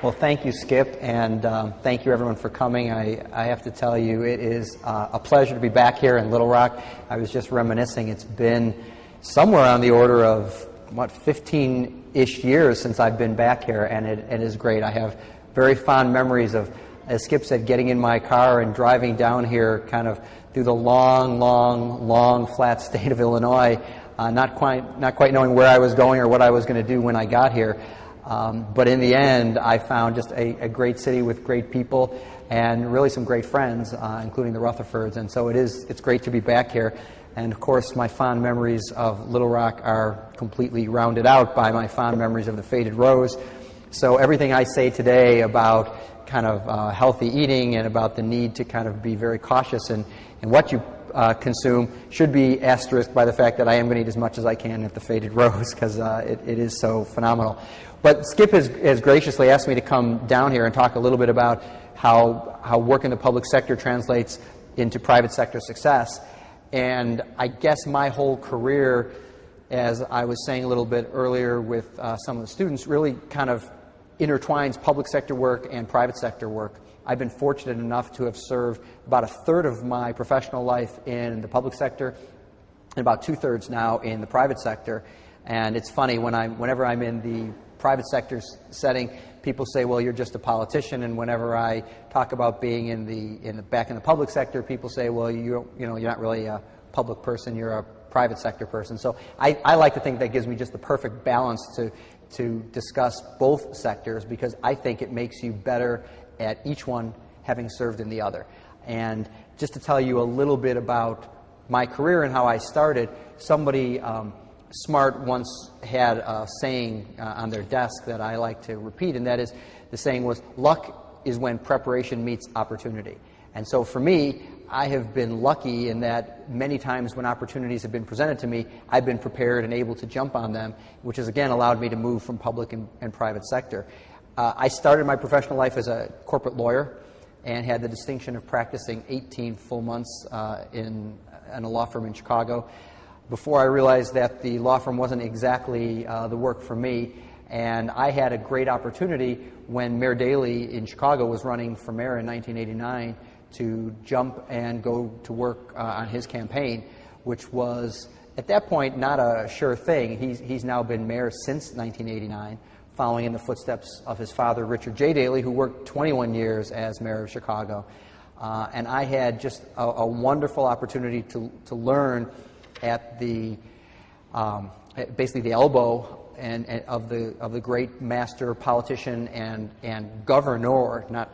Well, thank you, Skip, and thank you, everyone, for coming. I have to tell you, it is a pleasure to be back here in Little Rock. I was just reminiscing. It's been somewhere on the order of, 15-ish years since I've been back here, and it is great. I have very fond memories of, as Skip said, getting in my car and driving down here kind of through the long, flat state of Illinois, not quite knowing where I was going or what I was going to do when I got here. But in the end, I found just a great city with great people and really some great friends, including the Rutherfords. And so it's great to be back here. And of course, my fond memories of Little Rock are completely rounded out by my fond memories of the Faded Rose. So everything I say today about kind of healthy eating and about the need to kind of be very cautious in what you consume should be asterisked by the fact that I am going to eat as much as I can at the Faded Rose, because it is so phenomenal. But Skip has graciously asked me to come down here and talk a little bit about how work in the public sector translates into private sector success. And I guess my whole career, as I was saying a little bit earlier with some of the students, really kind of intertwines public sector work and private sector work. I've been fortunate enough to have served about a third of my professional life in the public sector and about two-thirds now in the private sector. And it's funny, whenever I'm in the private sector setting, people say, well, you're just a politician. And whenever I talk about being back in the public sector, people say, well, you're not really a public person, you're a private sector person. So I like to think that gives me just the perfect balance to discuss both sectors, because I think it makes you better at each one having served in the other. And just to tell you a little bit about my career and how I started, somebody smart once had a saying on their desk that I like to repeat, and that is, the saying was, luck is when preparation meets opportunity. And so for me, I have been lucky in that many times when opportunities have been presented to me, I've been prepared and able to jump on them, which has again allowed me to move from public and private sector. I started my professional life as a corporate lawyer and had the distinction of practicing 18 full months in a law firm in Chicago before I realized that the law firm wasn't exactly the work for me. And I had a great opportunity when Mayor Daley in Chicago was running for mayor in 1989 to jump and go to work on his campaign, which was, at that point, not a sure thing. He's now been mayor since 1989, following in the footsteps of his father, Richard J. Daley, who worked 21 years as mayor of Chicago. And I had just a wonderful opportunity to learn at basically the elbow and of the great master politician and governor, not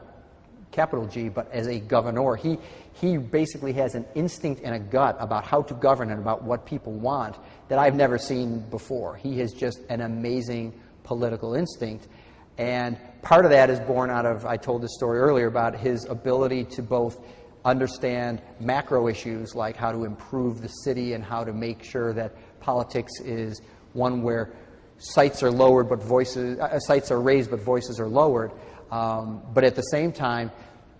capital G, but as a governor. He basically has an instinct and a gut about how to govern and about what people want that I've never seen before. He has just an amazing political instinct. And part of that is born out of, I told this story earlier, about his ability to both understand macro issues like how to improve the city and how to make sure that politics is one where sights are lowered but sights are raised but voices are lowered. But at the same time,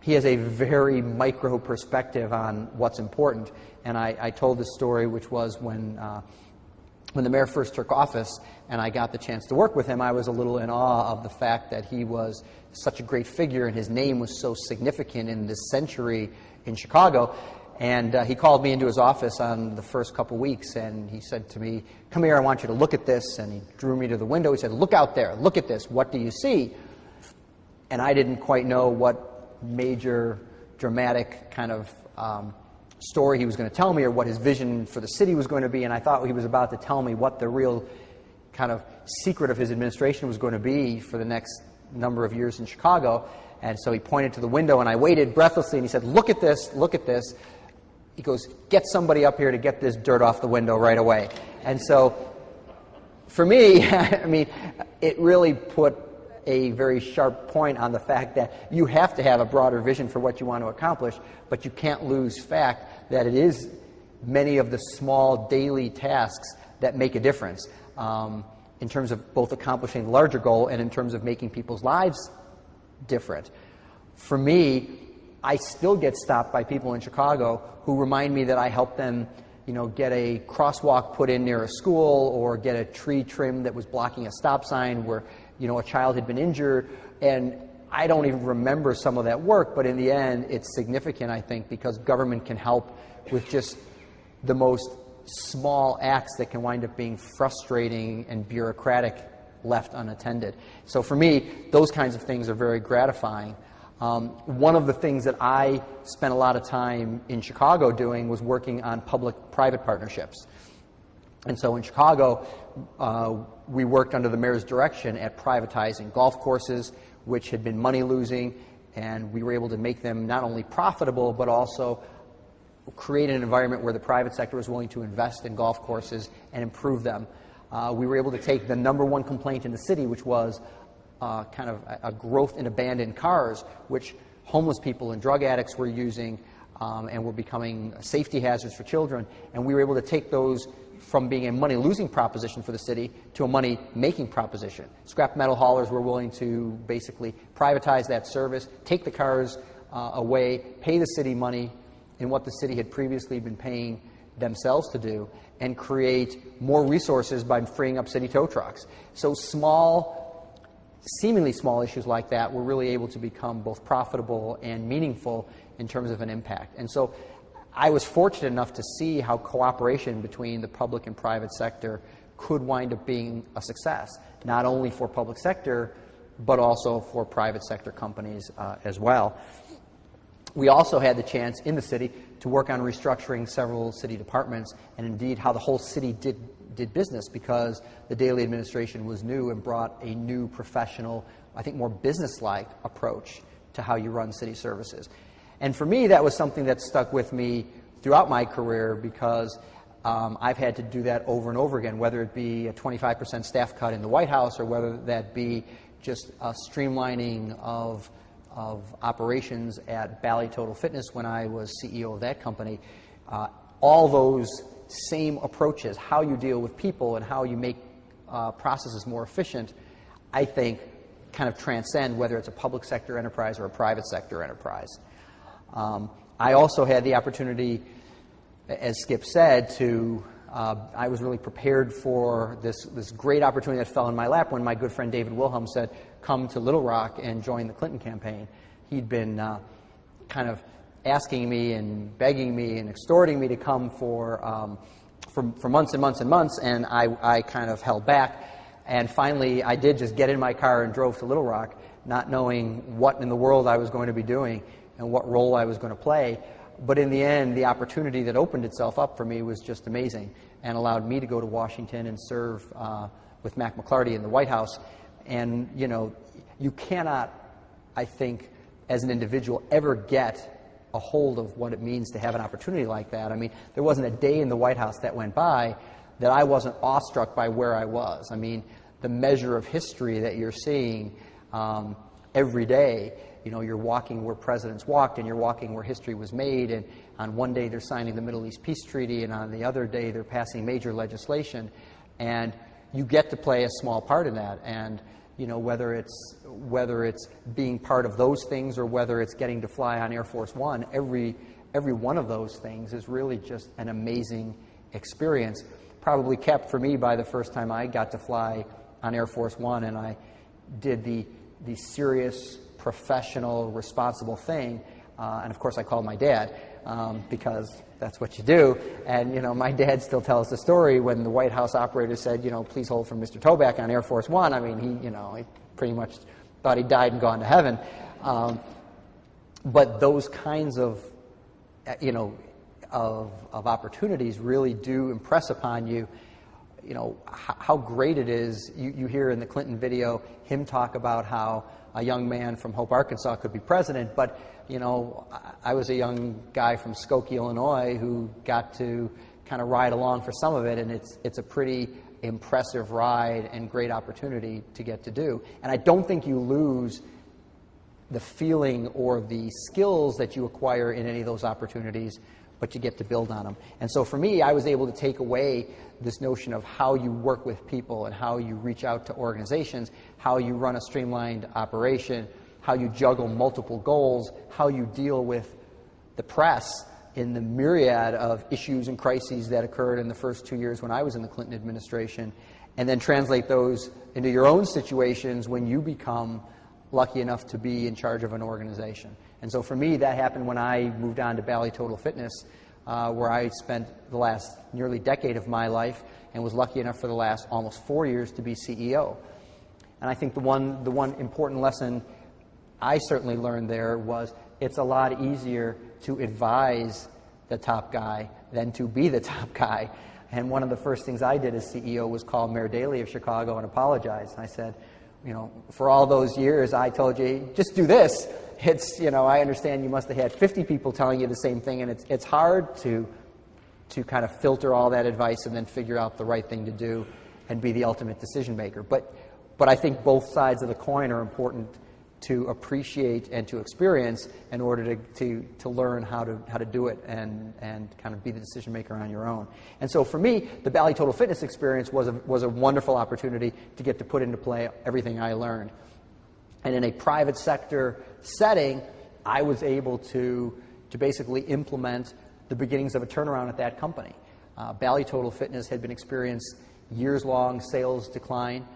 he has a very micro perspective on what's important. And I told this story, which was when the mayor first took office and I got the chance to work with him, I was a little in awe of the fact that he was such a great figure and his name was so significant in this century in Chicago. And he called me into his office on the first couple weeks and he said to me, come here, I want you to look at this. And he drew me to the window. He said, look out there, look at this. What do you see? And I didn't quite know what major dramatic kind of story he was going to tell me or what his vision for the city was going to be. And I thought he was about to tell me what the real kind of secret of his administration was going to be for the next number of years in Chicago. And so he pointed to the window and I waited breathlessly and he said, look at this, look at this. He goes, get somebody up here to get this dirt off the window right away. And so for me, I mean, it really put a very sharp point on the fact that you have to have a broader vision for what you want to accomplish, but you can't lose fact that it is many of the small daily tasks that make a difference in terms of both accomplishing the larger goal and in terms of making people's lives different. For me, I still get stopped by people in Chicago who remind me that I helped them, get a crosswalk put in near a school or get a tree trimmed that was blocking a stop sign where a child had been injured, and I don't even remember some of that work, but in the end, it's significant, I think, because government can help with just the most small acts that can wind up being frustrating and bureaucratic left unattended. So for me, those kinds of things are very gratifying. One of the things that I spent a lot of time in Chicago doing was working on public-private partnerships. And so in Chicago, we worked under the mayor's direction at privatizing golf courses, which had been money-losing, and we were able to make them not only profitable, but also create an environment where the private sector was willing to invest in golf courses and improve them. We were able to take the #1 complaint in the city, which was kind of a growth in abandoned cars, which homeless people and drug addicts were using and were becoming safety hazards for children. And we were able to take those from being a money-losing proposition for the city to a money-making proposition. Scrap metal haulers were willing to basically privatize that service, take the cars away, pay the city money in what the city had previously been paying themselves to do, and create more resources by freeing up city tow trucks. So seemingly small issues like that were really able to become both profitable and meaningful in terms of an impact. And so I was fortunate enough to see how cooperation between the public and private sector could wind up being a success, not only for public sector, but also for private sector companies as well. We also had the chance in the city to work on restructuring several city departments, and indeed how the whole city did business, because the Daley administration was new and brought a new professional, I think more business-like approach to how you run city services. And for me, that was something that stuck with me throughout my career, because I've had to do that over and over again, whether it be a 25% staff cut in the White House or whether that be just a streamlining of operations at Bally Total Fitness when I was CEO of that company. All those same approaches, how you deal with people and how you make processes more efficient, I think kind of transcend whether it's a public sector enterprise or a private sector enterprise. I also had the opportunity, as Skip said, I was really prepared for this great opportunity that fell in my lap when my good friend David Wilhelm said, come to Little Rock and join the Clinton campaign. He'd been kind of asking me and begging me and extorting me to come for months and months and months, and I kind of held back. And finally, I did just get in my car and drove to Little Rock, not knowing what in the world I was going to be doing and what role I was going to play. But in the end, the opportunity that opened itself up for me was just amazing and allowed me to go to Washington and serve with Mac McLarty in the White House. And, you cannot, I think, as an individual, ever get a hold of what it means to have an opportunity like that. I mean, there wasn't a day in the White House that went by that I wasn't awestruck by where I was. I mean, the measure of history that you're seeing every day. You're walking where presidents walked, and you're walking where history was made, and on one day they're signing the Middle East Peace Treaty, and on the other day they're passing major legislation, and you get to play a small part in that. And whether it's being part of those things or whether it's getting to fly on Air Force One, every one of those things is really just an amazing experience, probably kept for me by the first time I got to fly on Air Force One, and I did the serious, professional, responsible thing, and of course I called my dad because that's what you do. And my dad still tells the story when the White House operator said, please hold for Mr. Toback on Air Force One. I mean, he pretty much thought he died and gone to heaven. But those kinds of opportunities really do impress upon you, how great it is. You hear in the Clinton video him talk about how a young man from Hope, Arkansas could be president, but I was a young guy from Skokie, Illinois, who got to kind of ride along for some of it, and it's a pretty impressive ride and great opportunity to get to do. And I don't think you lose the feeling or the skills that you acquire in any of those opportunities, but you get to build on them. And so for me, I was able to take away this notion of how you work with people and how you reach out to organizations, how you run a streamlined operation, how you juggle multiple goals, how you deal with the press, in the myriad of issues and crises that occurred in the first 2 years when I was in the Clinton administration, and then translate those into your own situations when you become lucky enough to be in charge of an organization. And so for me, that happened when I moved on to Bally Total Fitness, where I spent the last nearly decade of my life and was lucky enough for the last almost 4 years to be CEO. And I think the one important lesson I certainly learned there was it's a lot easier to advise the top guy than to be the top guy. And one of the first things I did as CEO was call Mayor Daley of Chicago and apologize. And I said, for all those years I told you, just do this. It's, I understand you must have had 50 people telling you the same thing, and it's hard to kind of filter all that advice and then figure out the right thing to do and be the ultimate decision maker. But I think both sides of the coin are important to appreciate and to experience in order to learn how to do it and kind of be the decision maker on your own. And so for me, the Bally Total Fitness experience was a wonderful opportunity to get to put into play everything I learned. And in a private sector setting, I was able to basically implement the beginnings of a turnaround at that company. Bally Total Fitness had been experiencing years-long sales decline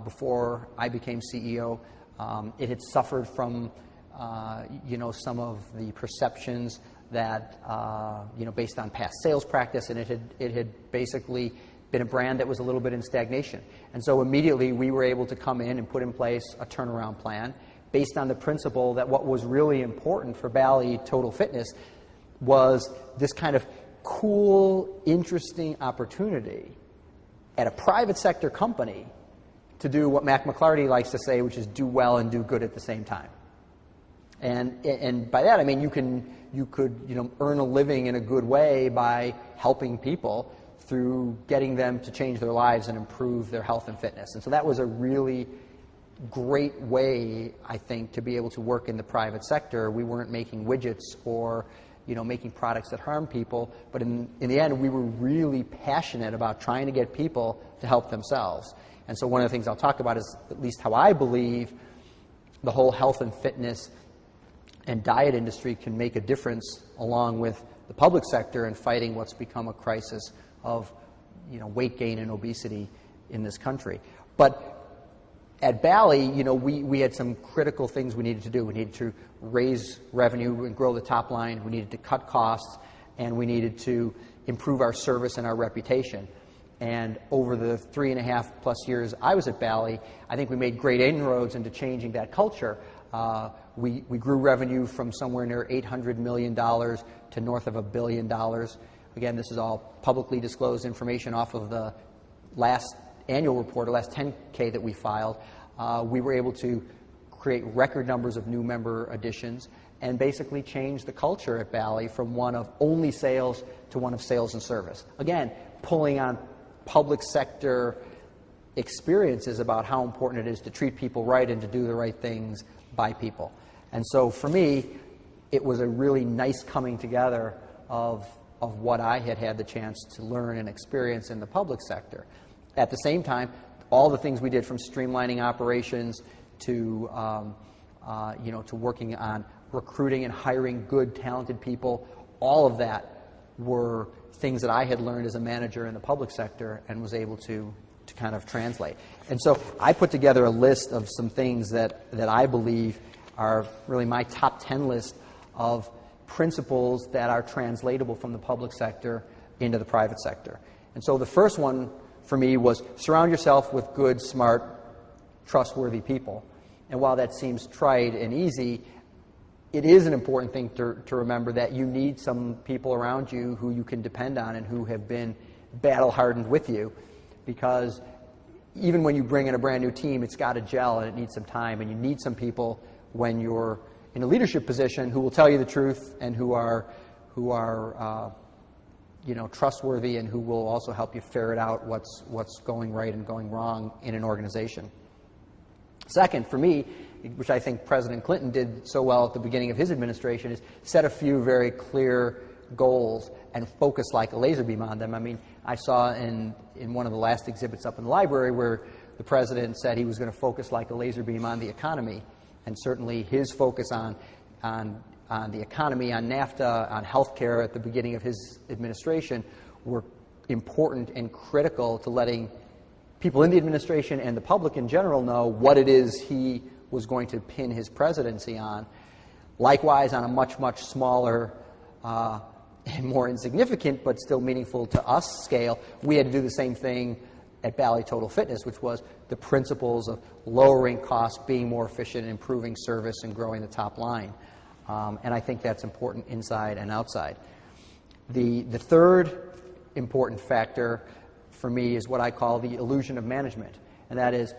before I became CEO. It had suffered from, some of the perceptions that, based on past sales practice, and it had basically been a brand that was a little bit in stagnation. And so immediately we were able to come in and put in place a turnaround plan based on the principle that what was really important for Bally Total Fitness was this kind of cool, interesting opportunity at a private sector company to do what Mac McClarty likes to say, which is do well and do good at the same time. And by that I mean you could earn a living in a good way by helping people through getting them to change their lives and improve their health and fitness. And so that was a really great way, I think, to be able to work in the private sector. We weren't making widgets or making products that harm people, but in the end we were really passionate about trying to get people to help themselves. And so one of the things I'll talk about is at least how I believe the whole health and fitness and diet industry can make a difference along with the public sector in fighting what's become a crisis of weight gain and obesity in this country. But at Bally, we had some critical things we needed to do. We needed to raise revenue and grow the top line. We needed to cut costs, and we needed to improve our service and our reputation. And over the 3.5+ years I was at Bally, I think we made great inroads into changing that culture. We grew revenue from somewhere near $800 million to north of $1 billion. Again, this is all publicly disclosed information off of the last annual report, or last 10K that we filed. We were able to create record numbers of new member additions and basically change the culture at Bally from one of only sales to one of sales and service. Again, pulling on public sector experiences about how important it is to treat people right and to do the right things by people. And so for me, it was a really nice coming together of what I had the chance to learn and experience in the public sector. At the same time, all the things we did, from streamlining operations to to working on recruiting and hiring good, talented people, all of that were things that I had learned as a manager in the public sector and was able to kind of translate. And so I put together a list of some things that I believe are really my top 10 list of principles that are translatable from the public sector into the private sector. And so the first one for me was surround yourself with good, smart, trustworthy people. And while that seems trite and easy, it is an important thing to remember that you need some people around you who you can depend on and who have been battle-hardened with you, because even when you bring in a brand new team, it's got to gel and it needs some time, and you need some people when you're in a leadership position who will tell you the truth and who are trustworthy and who will also help you ferret out what's going right and going wrong in an organization. Second, for me, which I think President Clinton did so well at the beginning of his administration, is set a few very clear goals and focus like a laser beam on them. I mean, I saw in one of the last exhibits up in the library where the president said he was going to focus like a laser beam on the economy, and certainly his focus on the economy, on NAFTA, on healthcare at the beginning of his administration were important and critical to letting people in the administration and the public in general know what it is he was going to pin his presidency on. Likewise, on a much, much smaller and more insignificant but still meaningful to us scale, we had to do the same thing at Bally Total Fitness, which was the principles of lowering costs, being more efficient, improving service, and growing the top line. And I think that's important inside and outside. The third important factor for me is what I call the illusion of management, and that is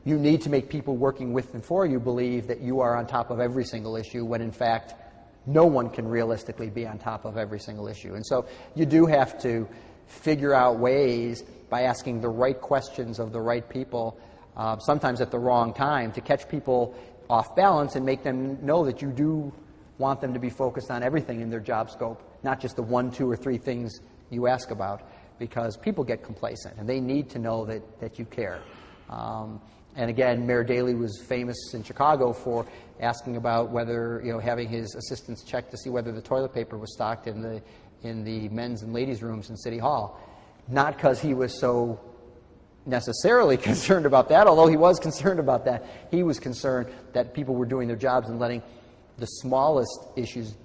you need to make people working with and for you believe that you are on top of every single issue when in fact no one can realistically be on top of every single issue. And so you do have to figure out ways by asking the right questions of the right people, sometimes at the wrong time, to catch people off balance and make them know that you do want them to be focused on everything in their job scope, not just the 1, 2, or 3 things you ask about, because people get complacent and they need to know that you care. And again, Mayor Daley was famous in Chicago for asking about whether, having his assistants check to see whether the toilet paper was stocked in the men's and ladies' rooms in City Hall. Not because he was so necessarily concerned about that, although he was concerned about that. He was concerned that people were doing their jobs and letting the smallest issues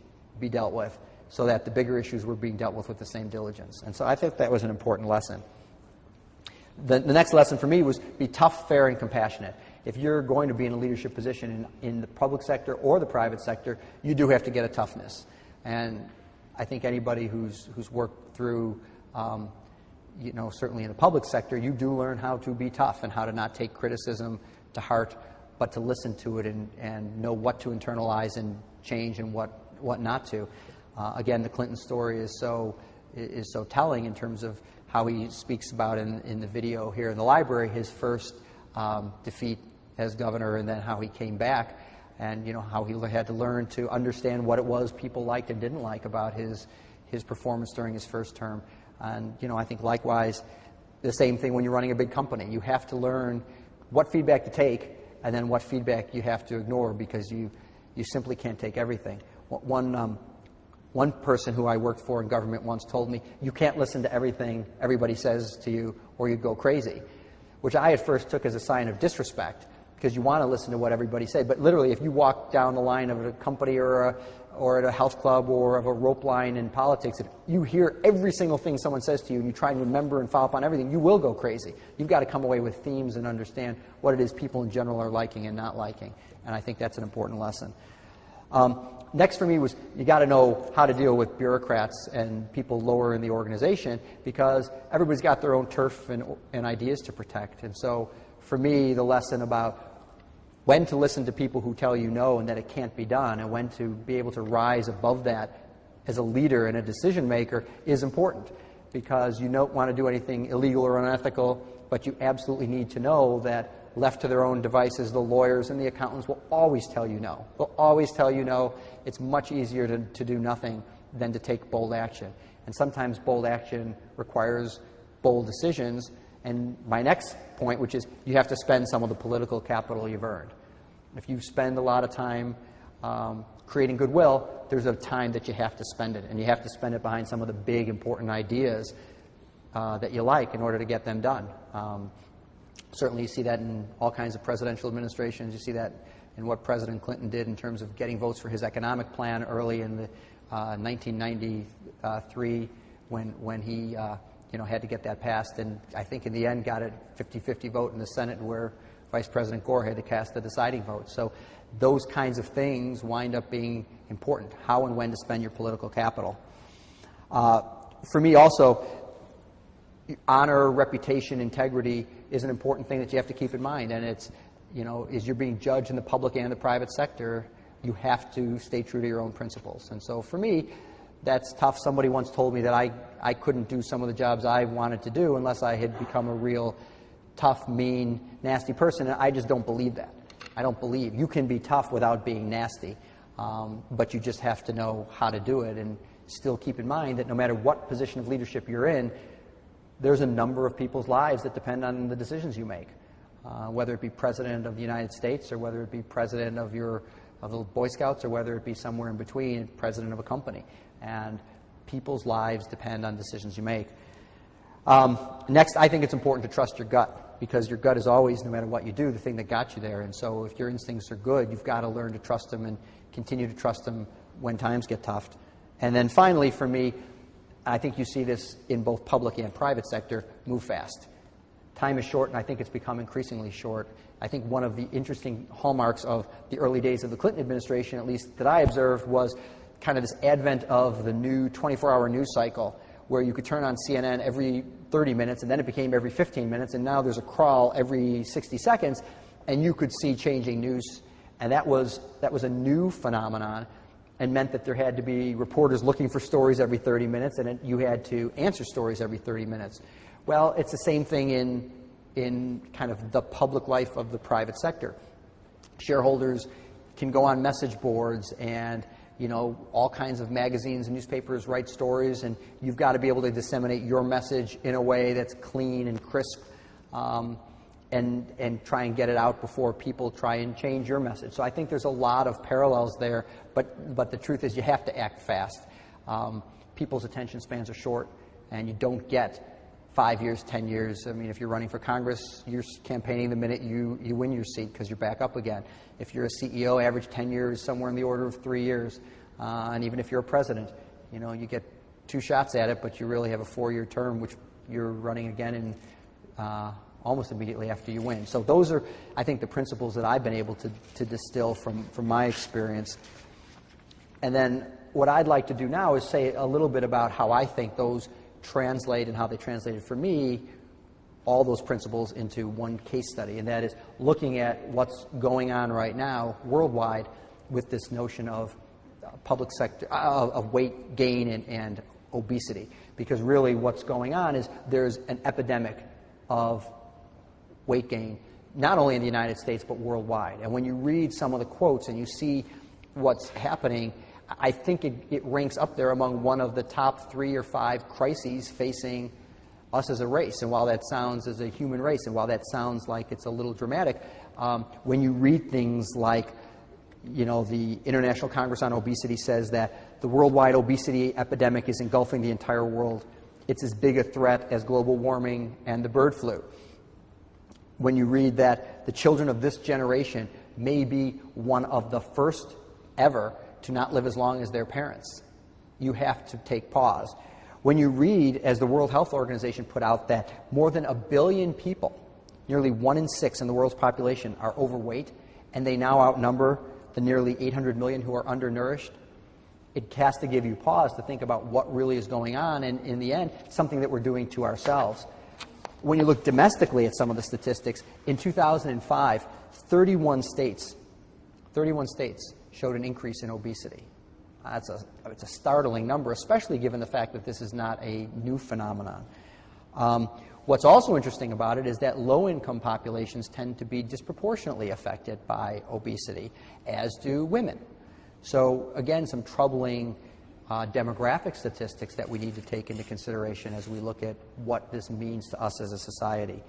be dealt with so that the bigger issues were being dealt with the same diligence. And so I think that was an important lesson. The next lesson for me was be tough, fair, and compassionate. If you're going to be in a leadership position in the public sector or the private sector, you do have to get a toughness. And I think anybody who's worked through, certainly in the public sector, you do learn how to be tough and how to not take criticism to heart, but to listen to it and know what to internalize and change and what not to. Again, the Clinton story is so telling in terms of how he speaks about in the video here in the library, his first defeat as governor, and then how he came back, and how he had to learn to understand what it was people liked and didn't like about his performance during his first term. And I think likewise, the same thing when you're running a big company. You have to learn what feedback to take and then what feedback you have to ignore, because you simply can't take everything. One person who I worked for in government once told me, you can't listen to everything everybody says to you or you'd go crazy, which I at first took as a sign of disrespect, because you want to listen to what everybody said. But literally, if you walk down the line of a company or at a health club or of a rope line in politics, if you hear every single thing someone says to you and you try and remember and follow up on everything, you will go crazy. You've got to come away with themes and understand what it is people in general are liking and not liking. And I think that's an important lesson. Next for me was you got to know how to deal with bureaucrats and people lower in the organization, because everybody's got their own turf and ideas to protect. And so for me, the lesson about when to listen to people who tell you no and that it can't be done, and when to be able to rise above that as a leader and a decision maker is important, because you don't want to do anything illegal or unethical, but you absolutely need to know that left to their own devices, the lawyers and the accountants will always tell you no. They'll always tell you no. It's much easier to do nothing than to take bold action. And sometimes bold action requires bold decisions. And my next point, which is you have to spend some of the political capital you've earned. If you spend a lot of time creating goodwill, there's a time that you have to spend it. And you have to spend it behind some of the big, important ideas that you like in order to get them done. Certainly you see that in all kinds of presidential administrations. You see that in what President Clinton did in terms of getting votes for his economic plan early in the 1993 when he had to get that passed. And I think in the end got a 50-50 vote in the Senate where Vice President Gore had to cast the deciding vote. So those kinds of things wind up being important, how and when to spend your political capital. For me also, honor, reputation, integrity is an important thing that you have to keep in mind. And it's, as you're being judged in the public and the private sector, you have to stay true to your own principles. And so for me, that's tough. Somebody once told me that I couldn't do some of the jobs I wanted to do unless I had become a real tough, mean, nasty person. And I just don't believe that. I don't believe you can be tough without being nasty, but you just have to know how to do it, and still keep in mind that no matter what position of leadership you're in, there's a number of people's lives that depend on the decisions you make, whether it be President of the United States or whether it be President of your of the Boy Scouts or whether it be somewhere in between, president of a company. And people's lives depend on decisions you make. Next, I think it's important to trust your gut, because your gut is always, no matter what you do, the thing that got you there. And so if your instincts are good, you've got to learn to trust them and continue to trust them when times get tough. And then finally, for me, I think you see this in both public and private sector, move fast. Time is short, and I think it's become increasingly short. I think one of the interesting hallmarks of the early days of the Clinton administration, at least that I observed, was kind of this advent of the new 24-hour news cycle, where you could turn on CNN every 30 minutes, and then it became every 15 minutes, and now there's a crawl every 60 seconds, and you could see changing news. And that was a new phenomenon, and meant that there had to be reporters looking for stories every 30 minutes, and you had to answer stories every 30 minutes. Well, it's the same thing in kind of the public life of the private sector. Shareholders can go on message boards, and all kinds of magazines and newspapers write stories, and you've got to be able to disseminate your message in a way that's clean and crisp, and try and get it out before people try and change your message. So I think there's a lot of parallels there, but the truth is you have to act fast. People's attention spans are short, and you don't get 5 years, 10 years. I mean, if you're running for Congress, you're campaigning the minute you win your seat, because you're back up again. If you're a CEO, average tenure is somewhere in the order of 3 years. And even if you're a president, you get 2 shots at it, but you really have a 4-year term, which you're running again in almost immediately after you win. So those are, I think, the principles that I've been able to distill from my experience. And then what I'd like to do now is say a little bit about how I think those translate and how they translated for me, all those principles, into one case study, and that is looking at what's going on right now worldwide with this notion of public sector, of weight gain and obesity. Because really what's going on is there's an epidemic of weight gain, not only in the United States, but worldwide. And when you read some of the quotes and you see what's happening, I think it ranks up there among one of the top 3 or 5 crises facing us as a race. And while that sounds as a human race, and while that sounds like it's a little dramatic, when you read things like, the International Congress on Obesity says that the worldwide obesity epidemic is engulfing the entire world. It's as big a threat as global warming and the bird flu. When you read that the children of this generation may be one of the first ever to not live as long as their parents, you have to take pause. When you read, as the World Health Organization put out, that more than 1 billion people, nearly 1 in 6 in the world's population, are overweight, and they now outnumber the nearly 800 million who are undernourished, it has to give you pause to think about what really is going on, and in the end, something that we're doing to ourselves. When you look domestically at some of the statistics, in 2005, 31 states showed an increase in obesity. It's a startling number, especially given the fact that this is not a new phenomenon. What's also interesting about it is that low-income populations tend to be disproportionately affected by obesity, as do women. So again, some troubling demographic statistics that we need to take into consideration as we look at what this means to us as a society.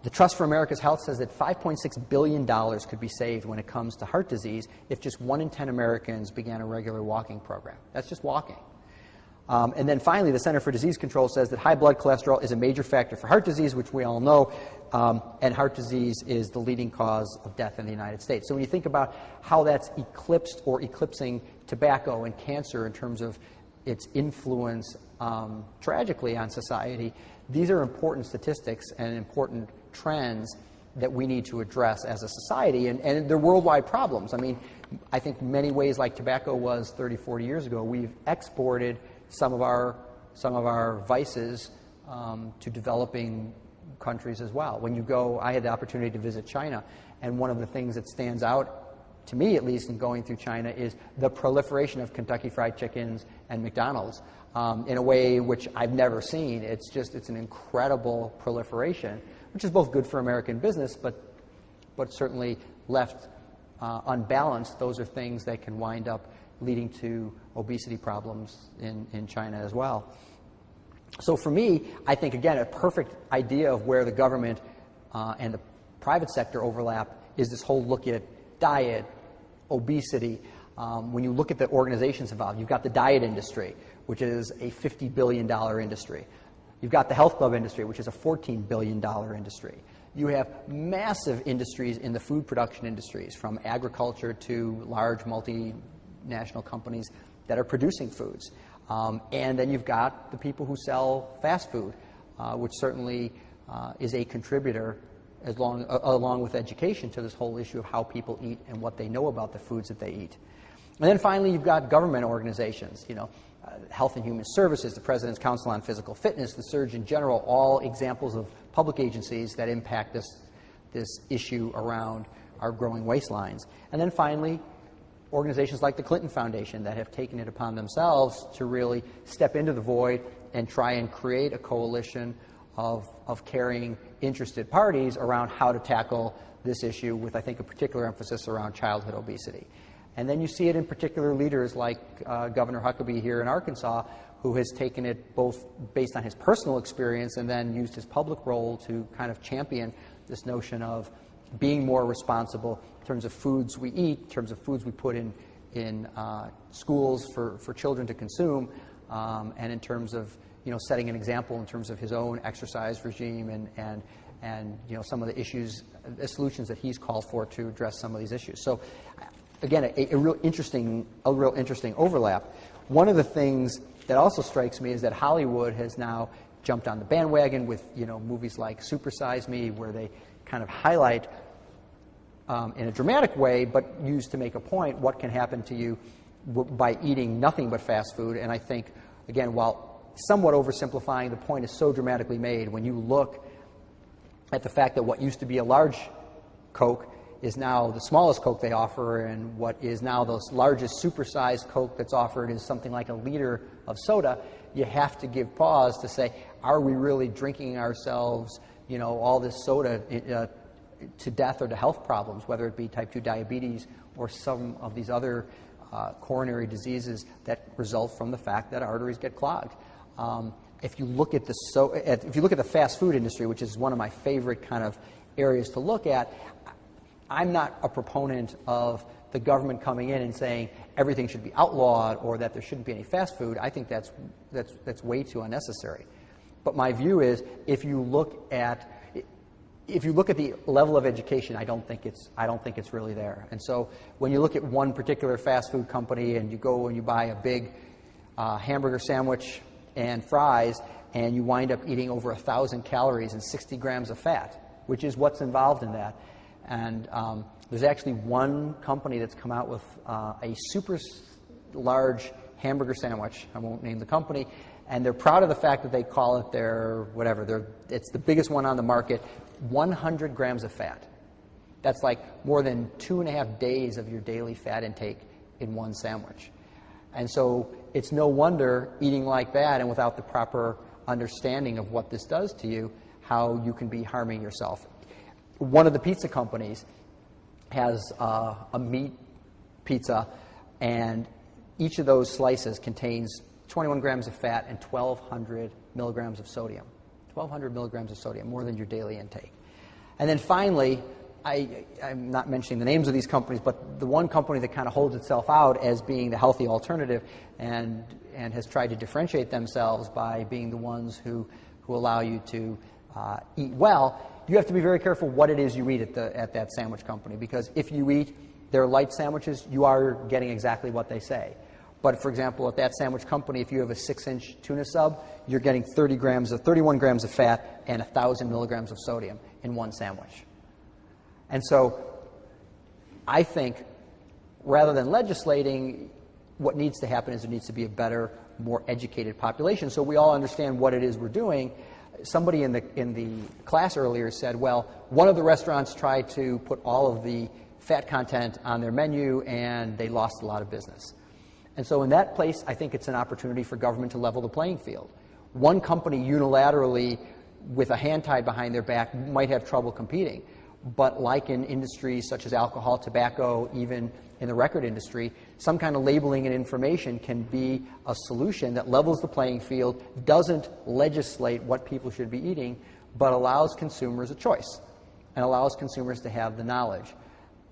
The Trust for America's Health says that $5.6 billion could be saved when it comes to heart disease if just 1 in 10 Americans began a regular walking program. That's just walking. And then finally, the Center for Disease Control says that high blood cholesterol is a major factor for heart disease, which we all know, and heart disease is the leading cause of death in the United States. So when you think about how that's eclipsed or eclipsing tobacco and cancer in terms of its influence tragically on society, these are important statistics and important trends that we need to address as a society, and they're worldwide problems. I mean, I think many ways like tobacco was 30, 40 years ago, we've exported some of our vices to developing countries as well. When you go, I had the opportunity to visit China, and one of the things that stands out, to me at least, in going through China is the proliferation of Kentucky Fried Chickens and McDonald's in a way which I've never seen. It's an incredible proliferation, which is both good for American business, but certainly left unbalanced, those are things that can wind up leading to obesity problems in China as well. So for me, I think, again, a perfect idea of where the government and the private sector overlap is this whole look at diet, obesity. When you look at the organizations involved, you've got the diet industry, which is a $50 billion industry. You've got the health club industry, which is a $14 billion industry. You have massive industries in the food production industries, from agriculture to large multinational companies that are producing foods. And then you've got the people who sell fast food, which certainly is a contributor, along with education, to this whole issue of how people eat and what they know about the foods that they eat. And then finally, you've got government organizations, Health and Human Services, the President's Council on Physical Fitness, the Surgeon General, all examples of public agencies that impact this issue around our growing waistlines. And then finally, organizations like the Clinton Foundation that have taken it upon themselves to really step into the void and try and create a coalition of caring, interested parties around how to tackle this issue with, I think, a particular emphasis around childhood obesity. And then you see it in particular leaders like Governor Huckabee here in Arkansas, who has taken it both based on his personal experience and then used his public role to kind of champion this notion of being more responsible in terms of foods we eat, in terms of foods we put in schools for children to consume, and in terms of setting an example in terms of his own exercise regime and some of the solutions that he's called for to address some of these issues. So again, a real interesting overlap. One of the things that also strikes me is that Hollywood has now jumped on the bandwagon with movies like Super Size Me, where they kind of highlight in a dramatic way, but used to make a point, what can happen to you by eating nothing but fast food. And I think, again, while somewhat oversimplifying, the point is so dramatically made when you look at the fact that what used to be a large Coke is now the smallest Coke they offer, and what is now the largest supersized Coke that's offered is something like a liter of soda. You have to give pause to say, are we really drinking ourselves, all this soda to death or to health problems, whether it be type 2 diabetes or some of these other coronary diseases that result from the fact that arteries get clogged. If you look at the fast food industry, which is one of my favorite kind of areas to look at, I'm not a proponent of the government coming in and saying everything should be outlawed or that there shouldn't be any fast food. I think that's way too unnecessary. But my view is, if you look at the level of education, I don't think it's really there. And so when you look at one particular fast food company and you go and you buy a big hamburger sandwich and fries, and you wind up eating over 1,000 calories and 60 grams of fat, which is what's involved in that. And there's actually one company that's come out with a super large hamburger sandwich. I won't name the company. And they're proud of the fact that they call it it's the biggest one on the market, 100 grams of fat. That's like more than 2.5 days of your daily fat intake in one sandwich. And so it's no wonder, eating like that and without the proper understanding of what this does to you, how you can be harming yourself. One of the pizza companies has a meat pizza, and each of those slices contains 21 grams of fat and 1,200 milligrams of sodium. 1,200 milligrams of sodium, more than your daily intake. And then finally, I'm not mentioning the names of these companies, but the one company that kind of holds itself out as being the healthy alternative and has tried to differentiate themselves by being the ones who allow you to eat well, you have to be very careful what it is you eat at that sandwich company, because if you eat their light sandwiches, you are getting exactly what they say. But for example, at that sandwich company, if you have a 6-inch tuna sub, you're getting 31 grams of fat and 1,000 milligrams of sodium in one sandwich. And so I think rather than legislating, what needs to happen is there needs to be a better, more educated population so we all understand what it is we're doing. Somebody in the class earlier said, well, one of the restaurants tried to put all of the fat content on their menu and they lost a lot of business. And so in that place, I think it's an opportunity for government to level the playing field. One company unilaterally, with a hand tied behind their back, might have trouble competing. But like in industries such as alcohol, tobacco, even in the record industry, some kind of labeling and information can be a solution that levels the playing field, doesn't legislate what people should be eating, but allows consumers a choice and allows consumers to have the knowledge.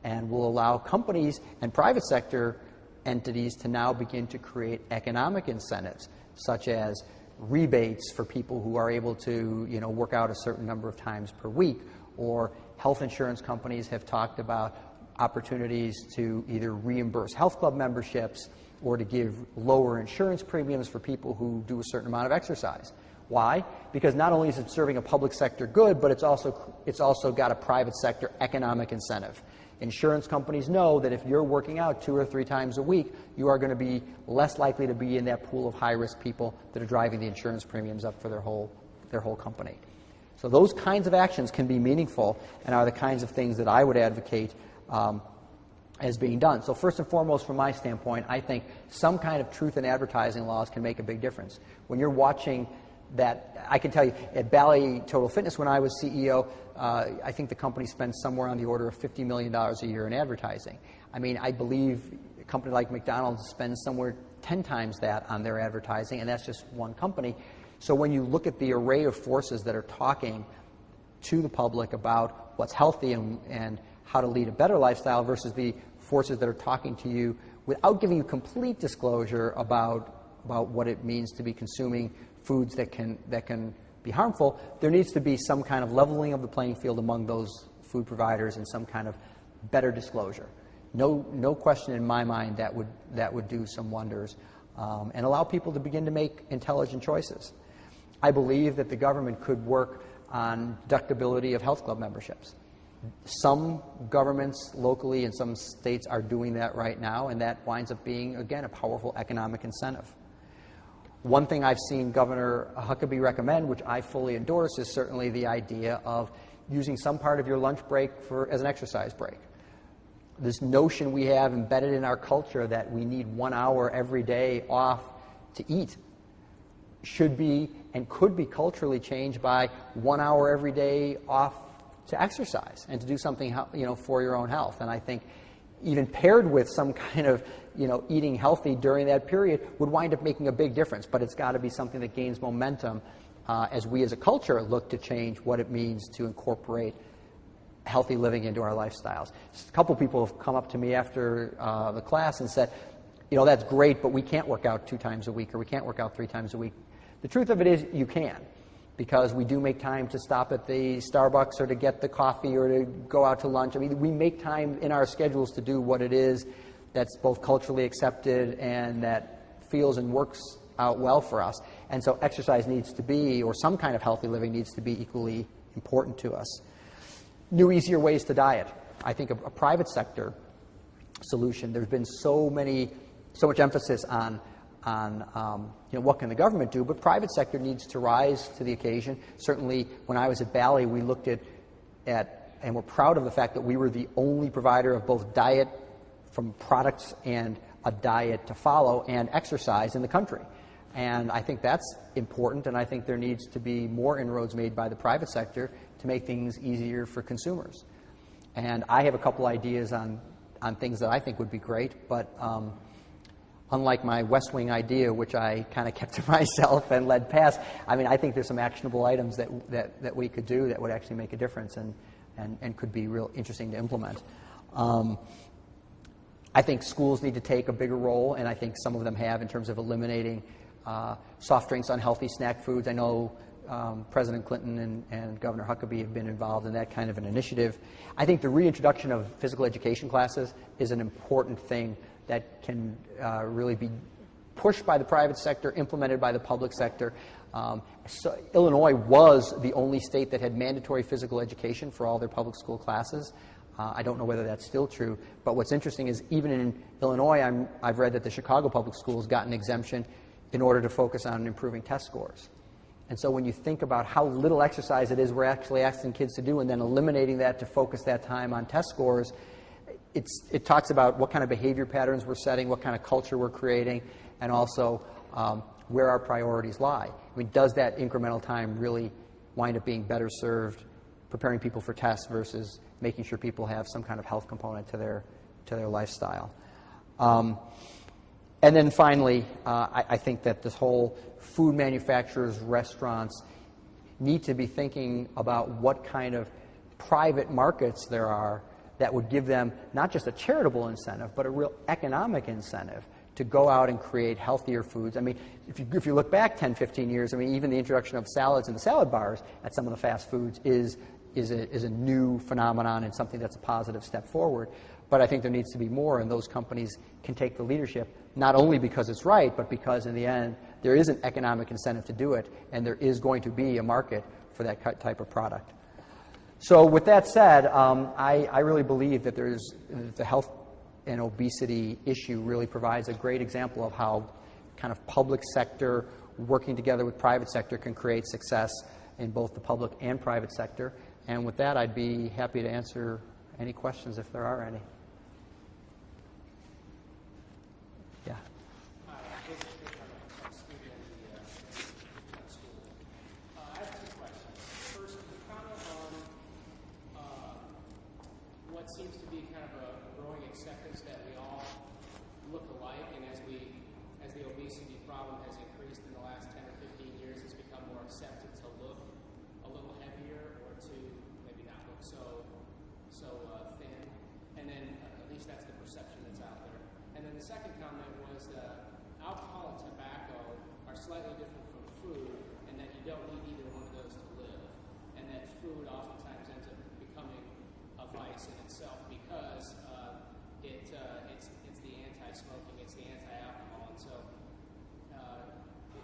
and will allow companies and private sector entities to now begin to create economic incentives, such as rebates for people who are able to, work out a certain number of times per week, or health insurance companies have talked about opportunities to either reimburse health club memberships or to give lower insurance premiums for people who do a certain amount of exercise. Why? Because not only is it serving a public sector good, but it's also got a private sector economic incentive. Insurance companies know that if you're working out 2 or 3 times a week, you are going to be less likely to be in that pool of high-risk people that are driving the insurance premiums up for their whole company. So those kinds of actions can be meaningful and are the kinds of things that I would advocate as being done. So first and foremost, from my standpoint, I think some kind of truth in advertising laws can make a big difference. When you're watching that, I can tell you, at Bally Total Fitness, when I was CEO, I think the company spends somewhere on the order of $50 million a year in advertising. I mean, I believe a company like McDonald's spends somewhere 10 times that on their advertising, and that's just one company. So when you look at the array of forces that are talking to the public about what's healthy and how to lead a better lifestyle versus the forces that are talking to you without giving you complete disclosure about what it means to be consuming foods that can be harmful, there needs to be some kind of leveling of the playing field among those food providers and some kind of better disclosure. No question in my mind that would do some wonders and allow people to begin to make intelligent choices. I believe that the government could work on deductibility of health club memberships. Some governments locally in some states are doing that right now, and that winds up being, again, a powerful economic incentive. One thing I've seen Governor Huckabee recommend, which I fully endorse, is certainly the idea of using some part of your lunch break as an exercise break. This notion we have embedded in our culture that we need 1 hour every day off to eat should be and could be culturally changed by 1 hour every day off to exercise and to do something for your own health. And I think even paired with some kind of eating healthy during that period would wind up making a big difference. But it's got to be something that gains momentum as we as a culture look to change what it means to incorporate healthy living into our lifestyles. A couple people have come up to me after the class and said, that's great, but we can't work out 2 times a week or we can't work out 3 times a week. The truth of it is you can, because we do make time to stop at the Starbucks or to get the coffee or to go out to lunch. I mean, we make time in our schedules to do what it is that's both culturally accepted and that feels and works out well for us. And so exercise needs to be, or some kind of healthy living needs to be equally important to us. New, easier ways to diet. I think a private sector solution, there's been so much emphasis on what can the government do, but private sector needs to rise to the occasion. Certainly, when I was at Bally, we looked at and we're proud of the fact that we were the only provider of both diet from products and a diet to follow and exercise in the country. And I think that's important, and I think there needs to be more inroads made by the private sector to make things easier for consumers. And I have a couple ideas on things that I think would be great, but unlike my West Wing idea, which I kind of kept to myself and led past, I mean, I think there's some actionable items that we could do that would actually make a difference and could be real interesting to implement. I think schools need to take a bigger role, and I think some of them have, in terms of eliminating soft drinks, unhealthy snack foods. I know President Clinton and Governor Huckabee have been involved in that kind of an initiative. I think the reintroduction of physical education classes is an important thing that can really be pushed by the private sector, implemented by the public sector. So Illinois was the only state that had mandatory physical education for all their public school classes. I don't know whether that's still true, but what's interesting is even in Illinois, I've read that the Chicago public schools got an exemption in order to focus on improving test scores. And so when you think about how little exercise it is we're actually asking kids to do and then eliminating that to focus that time on test scores, it talks about what kind of behavior patterns we're setting, what kind of culture we're creating, and also where our priorities lie. I mean, does that incremental time really wind up being better served preparing people for tests versus making sure people have some kind of health component to their lifestyle? And then finally, I think that this whole food manufacturers, restaurants need to be thinking about what kind of private markets there are that would give them not just a charitable incentive, but a real economic incentive to go out and create healthier foods. I mean, if you look back 10, 15 years, I mean, even the introduction of salads and the salad bars at some of the fast foods is a new phenomenon and something that's a positive step forward. But I think there needs to be more, and those companies can take the leadership, not only because it's right, but because in the end, there is an economic incentive to do it, and there is going to be a market for that type of product. So with that said, I really believe that the health and obesity issue really provides a great example of how kind of public sector working together with private sector can create success in both the public and private sector. And with that, I'd be happy to answer any questions if there are any. Yeah. Hi, I'm a student in the school. I have two questions. First, can you comment on what seems to be kind of a growing acceptance that we all look alike, and as the obesity problem has increased in the last 10 or 15 years, it's become more accepted to look a little heavier or to maybe not look so thin, and then at least that's the perception that's out there. And then the second comment was that alcohol and tobacco are slightly different from food, and that you don't need either one of those to live, and that food oftentimes ends up becoming a vice in itself because it's the anti-smoking, it's the anti-alcohol, and so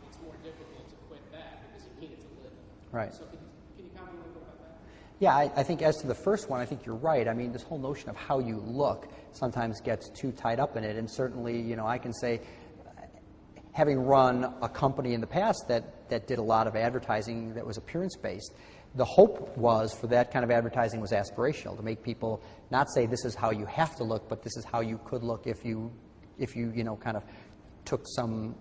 it's more difficult to quit that because you need it to live. Right. So can you comment a little bit about that? Yeah, I think as to the first one, I think you're right. I mean, this whole notion of how you look sometimes gets too tied up in it. And certainly, you know, I can say, having run a company in the past that did a lot of advertising that was appearance-based, the hope was for that kind of advertising was aspirational, to make people not say this is how you have to look, but this is how you could look if you kind of took some,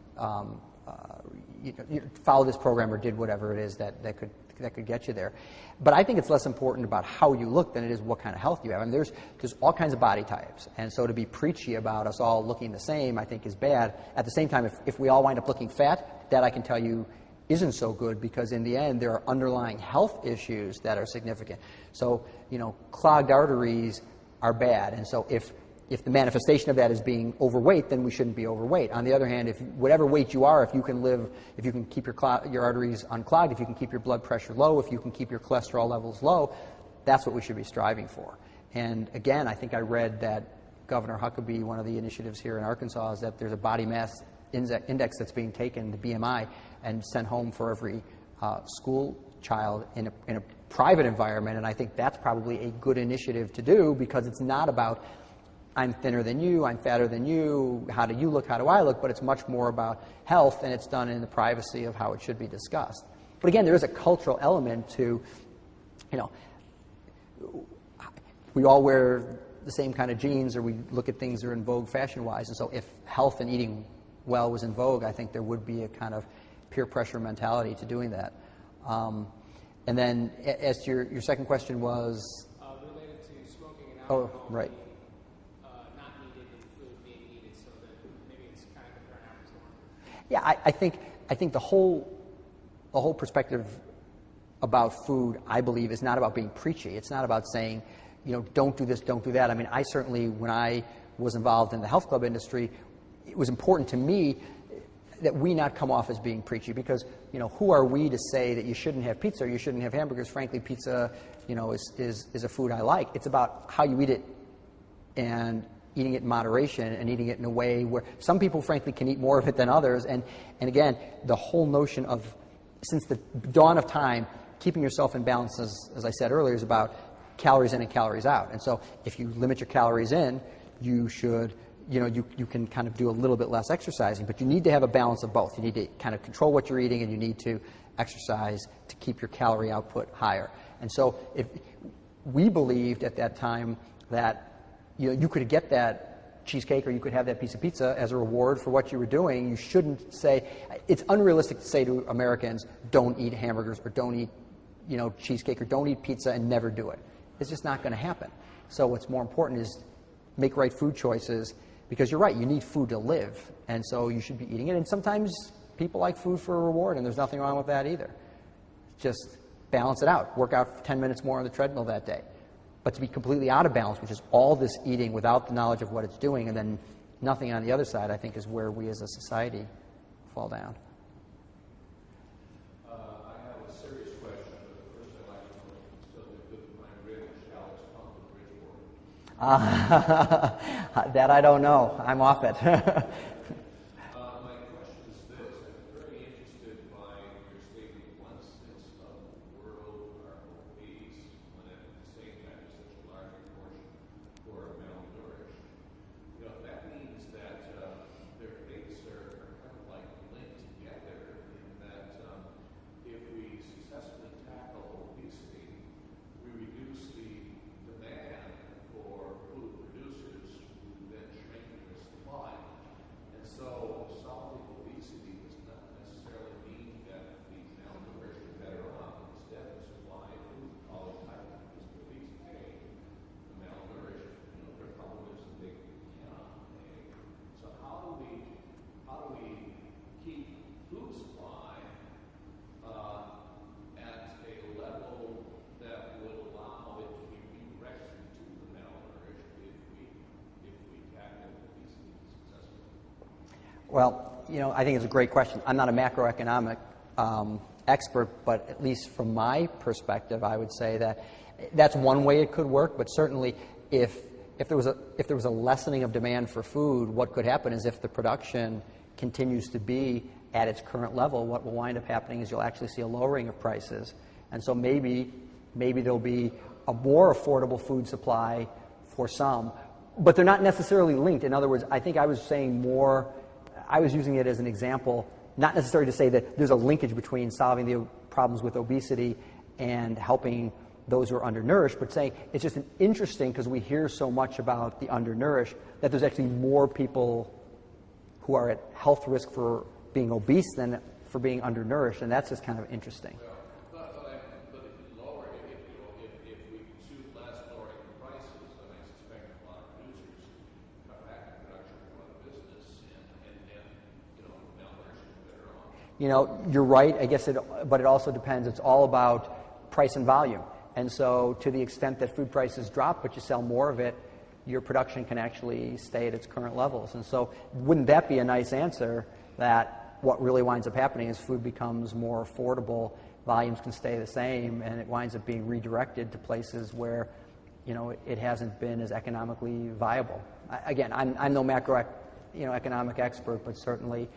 follow this program or did whatever it is that could get you there. But I think it's less important about how you look than it is what kind of health you have. And there's all kinds of body types. And so to be preachy about us all looking the same, I think is bad. At the same time, if we all wind up looking fat, that I can tell you isn't so good, because in the end there are underlying health issues that are significant. So, clogged arteries are bad. And so if the manifestation of that is being overweight, then we shouldn't be overweight. On the other hand, if whatever weight you are, if you can keep your arteries unclogged, if you can keep your blood pressure low, if you can keep your cholesterol levels low, that's what we should be striving for. And again, I think I read that Governor Huckabee, one of the initiatives here in Arkansas, is that there's a body mass index that's being taken, the BMI, and sent home for every school child in a private environment. And I think that's probably a good initiative to do, because it's not about I'm thinner than you, I'm fatter than you, how do you look, how do I look, but it's much more about health, and it's done in the privacy of how it should be discussed. But again, there is a cultural element to, we all wear the same kind of jeans, or we look at things that are in vogue fashion-wise, and so if health and eating well was in vogue, I think there would be a kind of peer pressure mentality to doing that. And then as to your second question was? Related to smoking and alcohol. Oh, right. Yeah, I think the whole perspective about food, I believe, is not about being preachy. It's not about saying, don't do this, don't do that. I mean, I certainly, when I was involved in the health club industry, it was important to me that we not come off as being preachy, because, who are we to say that you shouldn't have pizza or you shouldn't have hamburgers? Frankly, pizza, is a food I like. It's about how you eat it, and eating it in moderation, and eating it in a way where some people, frankly, can eat more of it than others. And again, the whole notion of, since the dawn of time, keeping yourself in balance, as I said earlier, is about calories in and calories out. And so if you limit your calories in, you should, you can kind of do a little bit less exercising, but you need to have a balance of both. You need to kind of control what you're eating, and you need to exercise to keep your calorie output higher. And so if we believed at that time that you could get that cheesecake, or you could have that piece of pizza as a reward for what you were doing. You shouldn't say, it's unrealistic to say to Americans, don't eat hamburgers, or don't eat, cheesecake, or don't eat pizza, and never do it. It's just not going to happen. So what's more important is make right food choices, because you're right, you need food to live, and so you should be eating it. And sometimes people like food for a reward, and there's nothing wrong with that either. Just balance it out. Work out for 10 minutes more on the treadmill that day. But to be completely out of balance, which is all this eating without the knowledge of what it's doing, and then nothing on the other side, I think is where we as a society fall down. I have a serious question, but first I'd like to know if you still do good my ribs, Alex Pump and Bridgeport. That I don't know. I'm off it. My question is this. I'm very interested by your statement, 1/6 of the world are obese, when at the same time such a large proportion who are malnourished. You know, that means that their fates are kind of like linked together in that if we successfully tackle obesity, we reduce the demand for food producers who then shrink the supply. And so solving obesity does not necessarily mean that the malnourished are better off. Instead, the supply of food always tightens because the obese pay, the malnourished, you know, their problem is that they cannot pay. So how do we keep food supply at a level that would allow it to be redirected to the malnourished if we tackle obesity successfully? Well, I think it's a great question. I'm not a macroeconomic expert, but at least from my perspective, I would say that that's one way it could work. But certainly, if there was a lessening of demand for food, what could happen is if the production continues to be at its current level, what will wind up happening is you'll actually see a lowering of prices, and so maybe there'll be a more affordable food supply for some, but they're not necessarily linked. In other words, I think I was using it as an example, not necessarily to say that there's a linkage between solving the problems with obesity and helping those who are undernourished, but saying it's just interesting because we hear so much about the undernourished that there's actually more people who are at health risk for being obese than for being undernourished, and that's just kind of interesting. But if you lower it, if we choose less lowering the prices, then I suspect a lot of producers cut back the production of other business and malnourished is better off. You're right. I guess but it also depends. It's all about price and volume. And so to the extent that food prices drop, but you sell more of it, your production can actually stay at its current levels. And so wouldn't that be a nice answer that what really winds up happening is food becomes more affordable, volumes can stay the same, and it winds up being redirected to places where, it hasn't been as economically viable. Again, I'm no economic expert, but certainly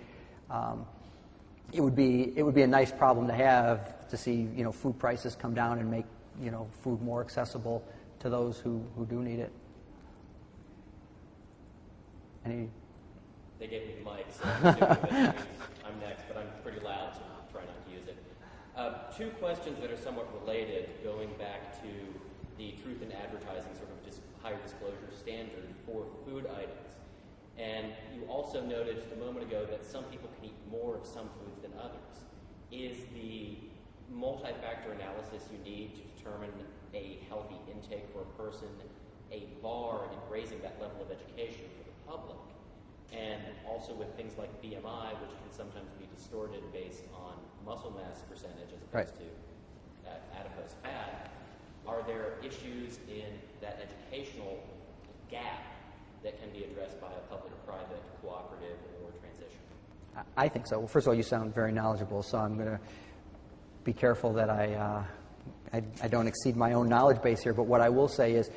it would be a nice problem to have to see, food prices come down and make, food more accessible to those who do need it. They gave me the mic, so I'm next, but I'm pretty loud, so I'll try not to use it. Two questions that are somewhat related, going back to the truth in advertising sort of higher disclosure standard for food items. And you also noted just a moment ago that some people can eat more of some foods than others. Is the multi-factor analysis you need to determine a healthy intake for a person a bar in raising that level of education for the public? And also with things like BMI, which can sometimes be distorted based on muscle mass percentage as opposed to adipose fat, are there issues in that educational gap that can be addressed by a public-private, cooperative, or transition? I think so. Well, first of all, you sound very knowledgeable, so I'm going to be careful that I don't exceed my own knowledge base here. But what I will say is,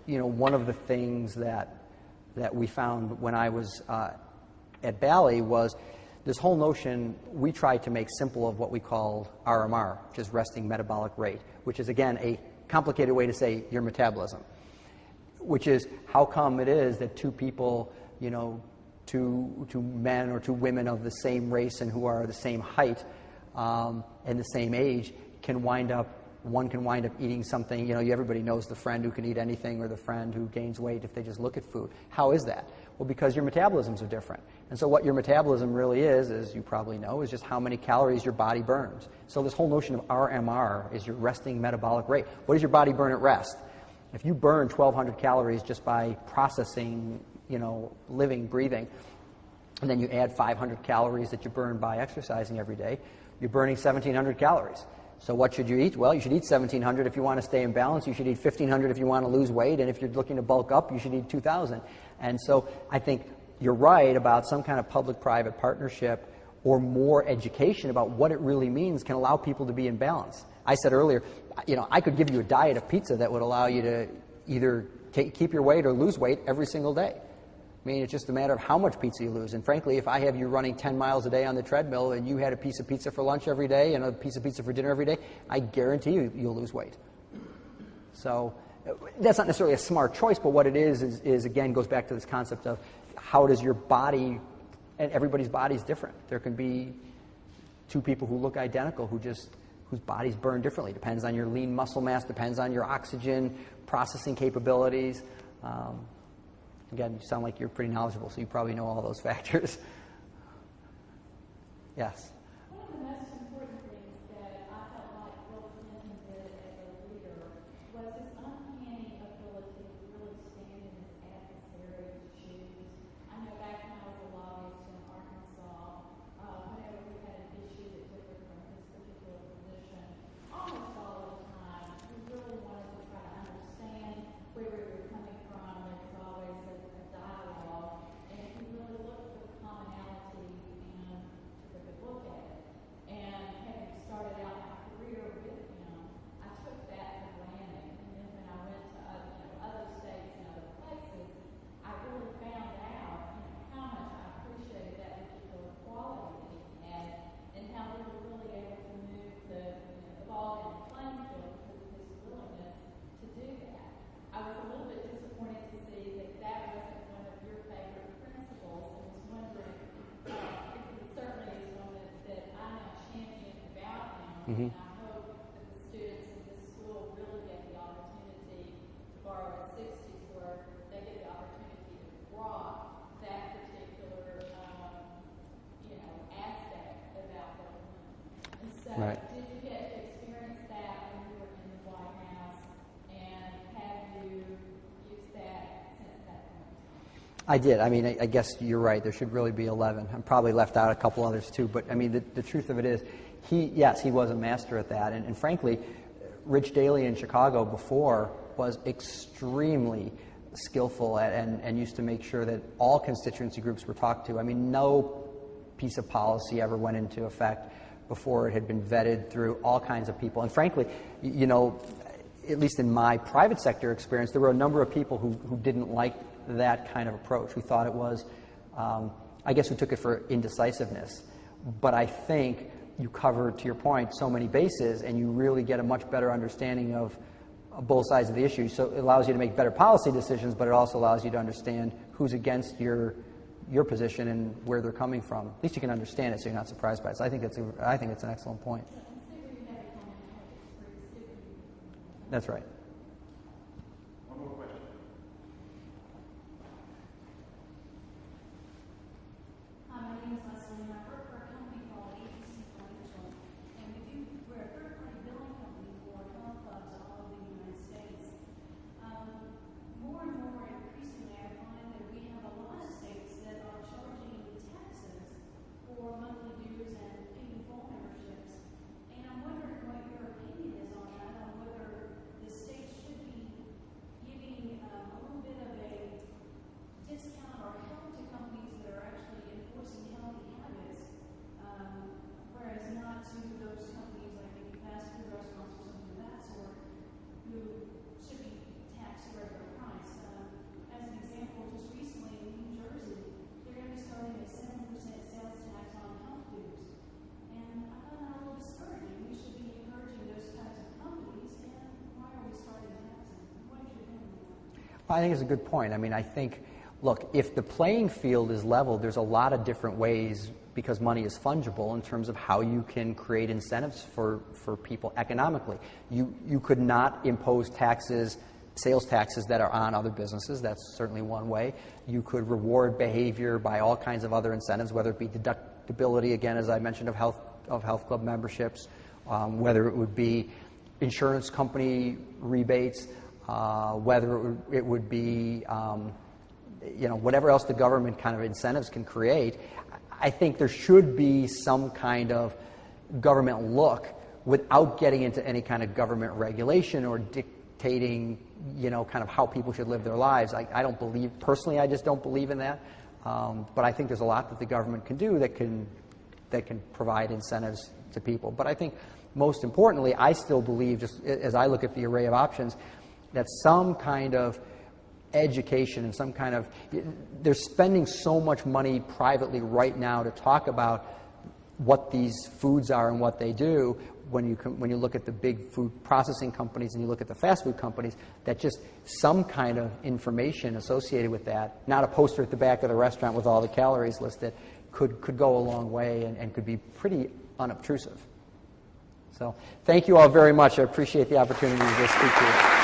one of the things that we found when I was at Bally was this whole notion we tried to make simple of what we call RMR, which is resting metabolic rate, which is, again, a complicated way to say your metabolism, which is how come it is that two people, two men or two women of the same race and who are the same height and the same age one can wind up eating something, everybody knows the friend who can eat anything or the friend who gains weight if they just look at food. How is that? Well, because your metabolisms are different. And so what your metabolism really is, as you probably know, is just how many calories your body burns. So this whole notion of RMR is your resting metabolic rate. What does your body burn at rest? If you burn 1,200 calories just by processing, living, breathing, and then you add 500 calories that you burn by exercising every day, you're burning 1,700 calories. So what should you eat? Well, you should eat 1,700 if you want to stay in balance. You should eat 1,500 if you want to lose weight. And if you're looking to bulk up, you should eat 2,000. And so I think you're right about some kind of public-private partnership or more education about what it really means can allow people to be in balance. I said earlier, I could give you a diet of pizza that would allow you to either keep your weight or lose weight every single day. I mean, it's just a matter of how much pizza you lose. And frankly, if I have you running 10 miles a day on the treadmill and you had a piece of pizza for lunch every day and a piece of pizza for dinner every day, I guarantee you'll lose weight. So that's not necessarily a smart choice, but what it is again, goes back to this concept of how does your body, and everybody's body is different. There can be two people who look identical whose bodies burn differently. Depends on your lean muscle mass, depends on your oxygen processing capabilities. Again, you sound like you're pretty knowledgeable, so you probably know all those factors. Yes? One of the most important things that I felt like Bill Clinton did as a leader was his uncanny ability to really stand in his adversary's shoes. I know back when I was a lobbyist in Arkansas, whenever we had an issue that differed from his particular position, almost all of the time, we really wanted to try to understand where we were coming from. There was always a dialogue, and he really looked for the commonalities and took a good look at it. And having started out my career with him, I took that for granted. And then when I went to other states and other places, I really found out how much I appreciated that particular quality that he had, and how we were really able to move the evolving playing field because of his willingness to do that. I was a little bit disappointed to see that wasn't one of your favorite principles, and was wondering, because it certainly is one that I now champion about him, and I hope that the students in this school really get the opportunity, to borrow a 60s word, they get the opportunity to grok that particular, aspect about Bill Clinton. And so, Right. did you get to experience that when you were in the White House, and have you used that since that point? I did. I mean, I guess you're right. There should really be 11. I'm probably left out a couple others too. But I mean, the truth of it is, he was a master at that. And frankly, Rich Daley in Chicago before was extremely skillful at, and used to make sure that all constituency groups were talked to. I mean, no piece of policy ever went into effect before it had been vetted through all kinds of people. And frankly, at least in my private sector experience, there were a number of people who didn't like that kind of approach, who thought it was, I guess, who took it for indecisiveness. But I think you cover, to your point, so many bases, and you really get a much better understanding of both sides of the issue. So it allows you to make better policy decisions, but it also allows you to understand who's against your position and where they're coming from. At least you can understand it, so you're not surprised by it. So I think it's an excellent point. That's right. One more question. Hi, my name is Leslie, and I work for a company called ABC Financial, and we're a third-party billing company for health clubs all over the United States. More and more increasingly, I find that we have a lot of states that are charging taxes for monthly dues and paying full memberships. And I'm wondering what your opinion is on that, on whether the state should be giving a little bit of a discount or help to companies that are actually enforcing healthy habits, whereas not to those companies like maybe fast food restaurants or something of that sort, who should be taxed a regular price. As an example, just recently in New Jersey, they're going to be starting a 7% sales tax on health foods. And I find that a little discouraging. We should be encouraging those types of companies, and why are we starting taxing? What is your opinion on that? I think it's a good point. I mean, I think, look, if the playing field is leveled, there's a lot of different ways, because money is fungible, in terms of how you can create incentives for people economically. You could not impose taxes, sales taxes that are on other businesses. That's certainly one way. You could reward behavior by all kinds of other incentives, whether it be deductibility, again, as I mentioned, of health club memberships, whether it would be insurance company rebates, whether it would be whatever else the government kind of incentives can create. I think there should be some kind of government look without getting into any kind of government regulation or dictating, kind of how people should live their lives. I don't believe, personally, I just don't believe in that. But I think there's a lot that the government can do that can provide incentives to people. But I think most importantly, I still believe, just as I look at the array of options, that some kind of education and some kind of, they're spending so much money privately right now to talk about what these foods are and what they do. When you look at the big food processing companies and you look at the fast food companies, that just some kind of information associated with that, not a poster at the back of the restaurant with all the calories listed, could go a long way and could be pretty unobtrusive. So thank you all very much. I appreciate the opportunity to speak to you.